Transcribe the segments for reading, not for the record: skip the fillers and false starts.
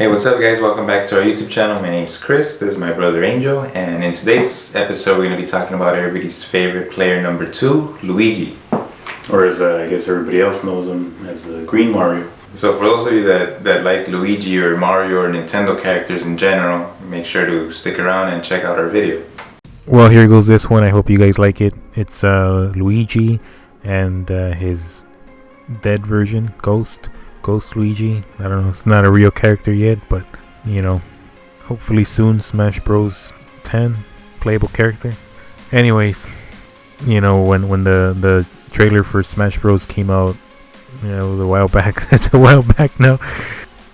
Hey, what's up guys? Welcome back to our YouTube channel. My name's Chris, this is my brother Angel, and in today's episode we're going to be talking about everybody's favorite player number 2, Luigi. Or as I guess everybody else knows him as the Green Mario. So for those of you that like Luigi or Mario or Nintendo characters in general, make sure to stick around and check out our video. Well, here goes this one. I hope you guys like it. It's Luigi and his dead version, Ghost Luigi. I don't know, it's not a real character yet, but you know, hopefully soon Smash Bros 10 playable character. Anyways, you know, when the trailer for Smash Bros came out, you know, it was a while back. That's a while back now.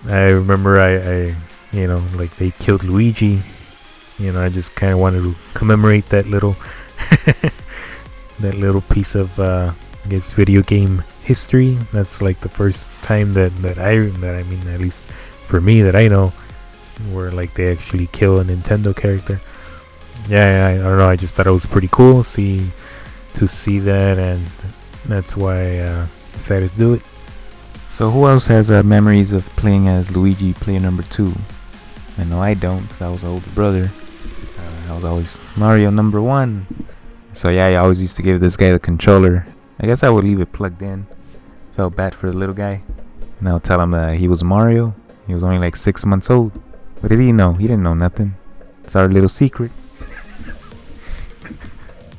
I remember I you know, like they killed Luigi. You know, I just kind of wanted to commemorate that little that little piece of I guess video game history. That's like the first time that I mean, at least for me, that I know, where like they actually kill a Nintendo character. Yeah, I don't know, I just thought it was pretty cool to see that, and that's why I decided to do it. So who else has memories of playing as Luigi, player number 2? I know I don't, because I was an older brother. I was always Mario number 1. So yeah, I always used to give this guy the controller. I guess I would leave it plugged in. Felt bad for the little guy. And I'll tell him that he was Mario. He was only like 6 months old. What did he know? He didn't know nothing. It's our little secret.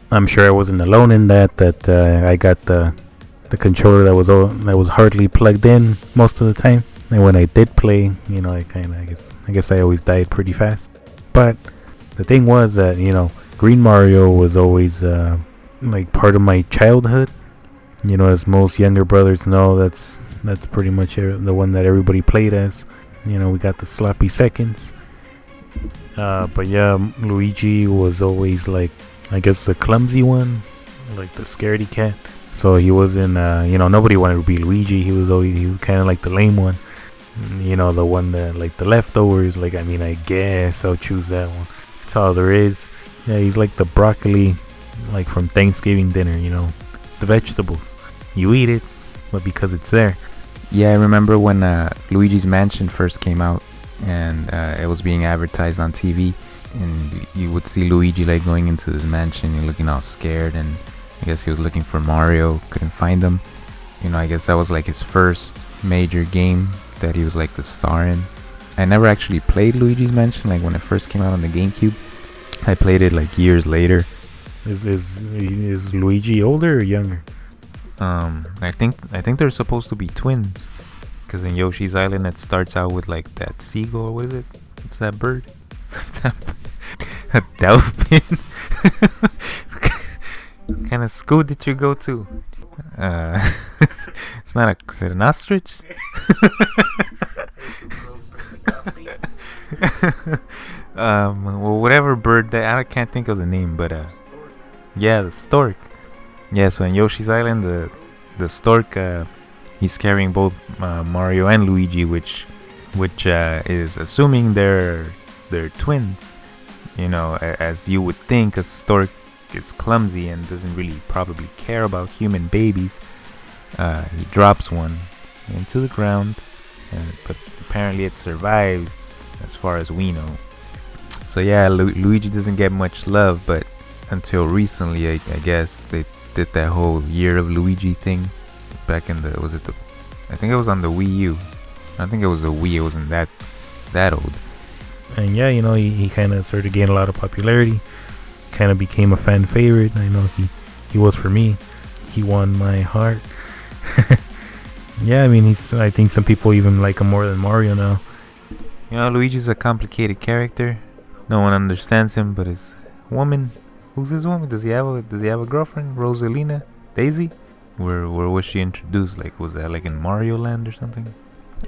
I'm sure I wasn't alone in that I got the controller that was hardly plugged in most of the time. And when I did play, you know, I guess I always died pretty fast. But the thing was that, you know, Green Mario was always like part of my childhood. You know, as most younger brothers know, that's pretty much the one that everybody played as. You know, we got the sloppy seconds. But yeah, Luigi was always like, I guess, the clumsy one, like the scaredy cat. So he wasn't, you know, nobody wanted to be Luigi. He was kind of like the lame one. You know, the one that, like, the leftovers. Like, I mean, I guess I'll choose that one. That's all there is. Yeah, he's like the broccoli, like from Thanksgiving dinner, you know. The vegetables. You eat it, but because it's there. Yeah, I remember when Luigi's Mansion first came out, and it was being advertised on TV. And you would see Luigi like going into this mansion and looking all scared, and I guess he was looking for Mario, couldn't find him. You know, I guess that was like his first major game that he was like the star in. I never actually played Luigi's Mansion, like when it first came out on the GameCube. I played it like years later. Is Luigi older or younger? I think they're supposed to be twins, because in Yoshi's Island it starts out with like that seagull. What is it? What's that bird? A dolphin. What kind of school did you go to? It's not is it an ostrich? Well, whatever bird that, I can't think of the name, but yeah, the stork. Yeah, so in Yoshi's Island, the stork, he's carrying both Mario and Luigi, which is assuming they're twins. You know, as you would think, a stork is clumsy and doesn't really probably care about human babies. He drops one into the ground, but apparently it survives, as far as we know. So yeah, Luigi doesn't get much love, but until recently, I guess they did that whole Year of Luigi thing back in I think it was on the Wii U. I think it was a Wii. It wasn't that old. And yeah, you know, he kind of started to gain a lot of popularity. Kind of became a fan favorite. I know he was for me. He won my heart. Yeah, I mean, I think some people even like him more than Mario now. You know, Luigi's a complicated character. No one understands him, but his woman. Who's his woman? Does he have a girlfriend? Rosalina? Daisy? Where was she introduced? Like, was that like in Mario Land or something?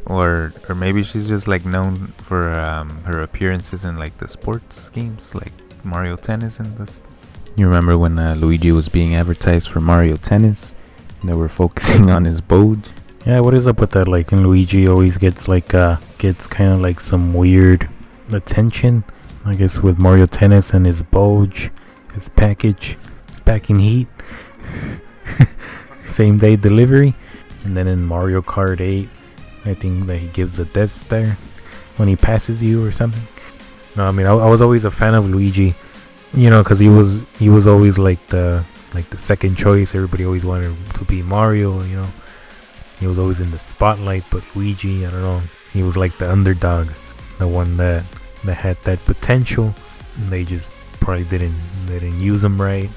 Or maybe she's just like known for her appearances in like the sports games, like Mario Tennis and this. You remember when Luigi was being advertised for Mario Tennis? They were focusing on his bulge. Yeah, what is up with that? Like, and Luigi always gets kind of like some weird attention. I guess with Mario Tennis and his bulge, his packing heat, same day delivery. And then in Mario Kart 8, I think that he gives a death stare. when he passes you or something. No, I mean I was always a fan of Luigi, because he was always like the second choice. Everybody always wanted to be Mario. He was always in the spotlight, but Luigi, I don't know, he was like the underdog, the one that had that potential, and they just probably didn't use him right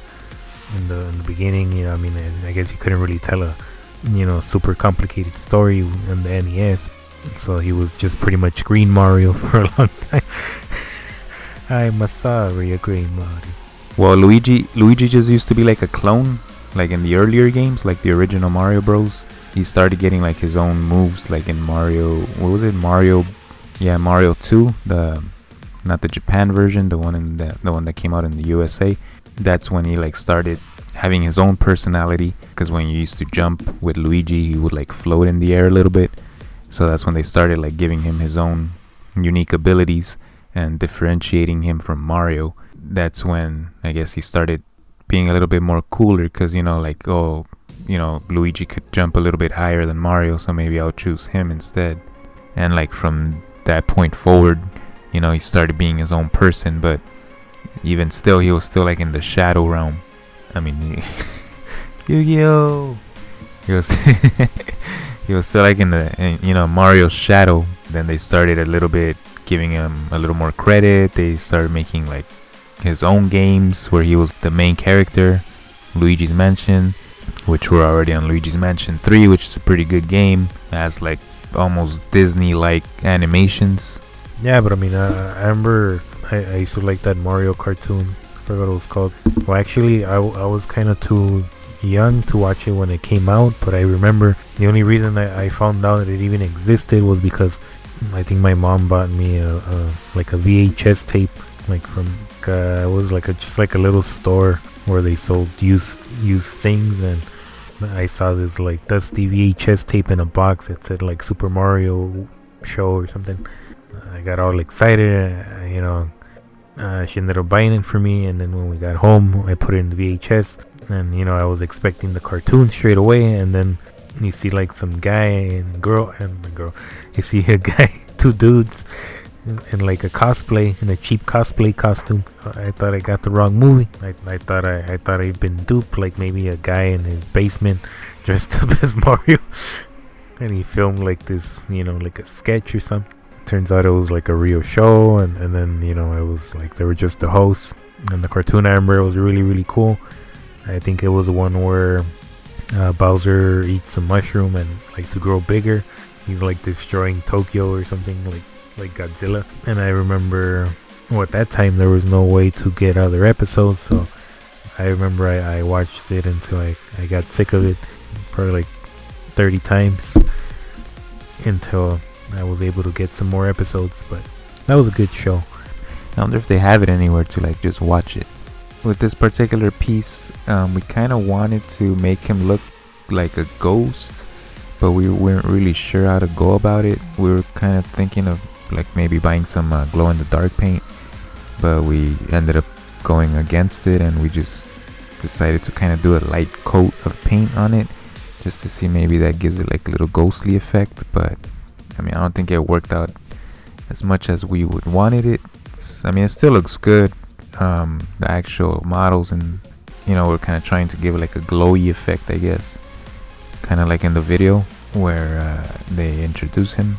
in the beginning. I mean, I guess you couldn't really tell a super complicated story in the NES, so he was just pretty much Green Mario for a long time. I'm sorry, a Green Mario. Well, Luigi just used to be like a clone, like in the earlier games, like the original Mario Bros. He started getting like his own moves, like in Mario. What was it? Mario 2, not the Japan version, the one that came out in the USA. That's when he like started having his own personality, because when you used to jump with Luigi, he would like float in the air a little bit. So that's when they started like giving him his own unique abilities and differentiating him from Mario. That's when I guess he started being a little bit more cooler, because Luigi could jump a little bit higher than Mario, so maybe I'll choose him instead. And like from that point forward, he started being his own person, but even still, he was still like in the shadow realm. I mean, Yu-Gi-Oh! He was he was still like in Mario's shadow. Then they started a little bit giving him a little more credit. They started making like his own games where he was the main character. Luigi's Mansion, which we're already on Luigi's Mansion 3, which is a pretty good game. It has like almost Disney-like animations. Yeah, but I mean, I remember I used to like that Mario cartoon. I forgot what it was called. Well, actually, I was kind of too young to watch it when it came out, but I remember the only reason I found out that it even existed was because I think my mom bought me a VHS tape, like from it was like just like a little store where they sold used things, and I saw this like dusty VHS tape in a box that said like Super Mario Show or something. I got all excited, she ended up buying it for me, and then when we got home, I put it in the VHS, and I was expecting the cartoon straight away, and then you see like some guy and girl, you see a guy, two dudes, in like a cheap cosplay costume. I thought I got the wrong movie. I thought I'd been duped, like maybe a guy in his basement dressed up as Mario, and he filmed like this, like a sketch or something. Turns out it was like a real show, and then it was like they were just the hosts, and the cartoon I remember was really, really cool. I think it was the one where Bowser eats some mushroom and like to grow bigger, he's like destroying Tokyo or something, like Godzilla. And I remember, at that time there was no way to get other episodes, so I remember I watched it until I got sick of it, probably like 30 times until I was able to get some more episodes. But that was a good show. I wonder if they have it anywhere to like just watch it. With this particular piece, we kind of wanted to make him look like a ghost, but we weren't really sure how to go about it. We were kind of thinking of like maybe buying some glow-in-the-dark paint, but we ended up going against it, and we just decided to kind of do a light coat of paint on it, just to see maybe that gives it like a little ghostly effect. But I mean, I don't think it worked out as much as we would wanted it. It still looks good. The actual models, and we're kind of trying to give it like a glowy effect, I guess, kind of like in the video where they introduce him.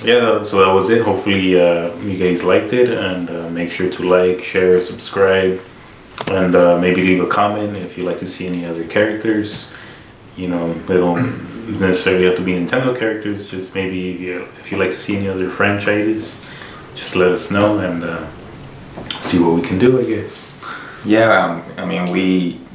Yeah, so that was it. Hopefully you guys liked it, and make sure to like, share, subscribe, and maybe leave a comment if you'd like to see any other characters. They don't necessarily have to be Nintendo characters, just maybe if you like to see any other franchises. just let us know and see what we can do, I guess. Yeah, I mean,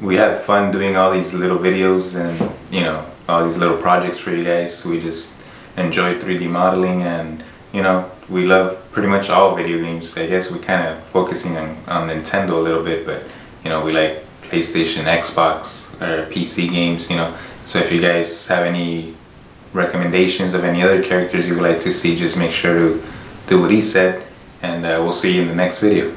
we have fun doing all these little videos and, you know, all these little projects for you guys. We just enjoy 3D modeling, and, you know, we love pretty much all video games. I guess we're kind of focusing on Nintendo a little bit, but, you know, we like PlayStation, Xbox, or PC games, you know. So if you guys have any recommendations of any other characters you would like to see, just make sure to do what he said, and we'll see you in the next video.